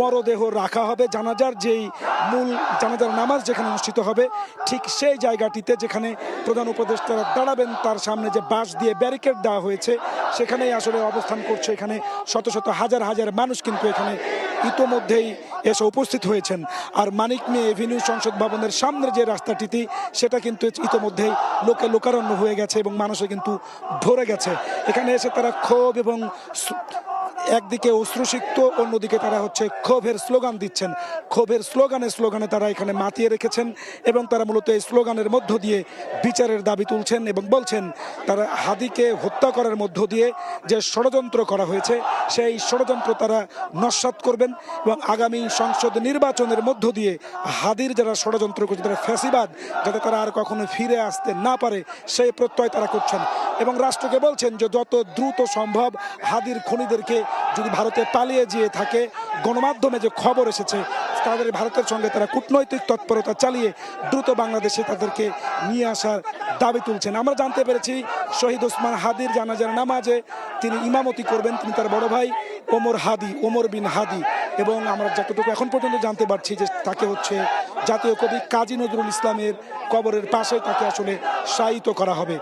মরদেহ রাখা হবে জানাজার যেই মূল জানাজার নামাজ যেখানে অনুষ্ঠিত হবে ঠিক সেই জায়গাটিতে যেখানে প্রধান উপদেষ্টারা দাঁড়াবেন তার সামনে যে বাঁশ দিয়ে ব্যারিকেড দেওয়া হয়েছে সেখানেই আসলে অবস্থান করছে। এখানে শত শত হাজার হাজার মানুষ কিন্তু এখানে ইতোমধ্যেই এসে উপস্থিত হয়েছেন। আর মানিক মিয়া এভিনিউ সংসদ ভবনের সামনের যে রাস্তাটিতে সেটা কিন্তু ইতোমধ্যেই লোকে লোকারণ্য হয়ে গেছে এবং মানুষে কিন্তু ভরে গেছে। এখানে এসে তারা ক্ষোভ এবং একদিকে অশ্রুসিক্ত, অন্যদিকে তারা ক্ষোভের স্লোগান দিচ্ছেন। ক্ষোভের স্লোগানে তারা এখানে মাতিয়ে রেখেছেন এবং তারা মূলত এই স্লোগানের মধ্য দিয়ে বিচারের দাবি তুলছেন এবং বলছেন তারা হাদিকে হত্যা করার মধ্য দিয়ে যে ষড়যন্ত্র করা হয়েছে সেই ষড়যন্ত্র তারা নস্যাৎ করবেন এবং আগামী সংসদ নির্বাচনের মধ্য দিয়ে হাদির যারা ষড়যন্ত্র করছে তারা ফ্যাসিবাদ যাতে তারা আর কখনো ফিরে আসতে না পারে সেই প্রত্যয় তারা করছেন এবং রাষ্ট্রকে বলছেন যে যত দ্রুত সম্ভব হাদির খুনিদেরকে যদি ভারতে পালিয়ে যেয়ে থাকে গণমাধ্যমে যে খবর এসেছে তাদের ভারতের সঙ্গে তারা কূটনৈতিক তৎপরতা চালিয়ে দ্রুত বাংলাদেশে তাদেরকে নিয়ে আসার দাবি তুলছেন। আমরা জানতে পেরেছি শহীদ ওসমান হাদির জানাজার নামাজে তিনি ইমামতি করবেন, তিনি তার বড় ভাই ওমর বিন হাদি এবং আমরা যতটুকু এখন পর্যন্ত জানতে পারছি যে তাকে জাতীয় কবি কাজী নজরুল ইসলামের কবরের পাশে তাকে আসলে শায়িত করা হবে।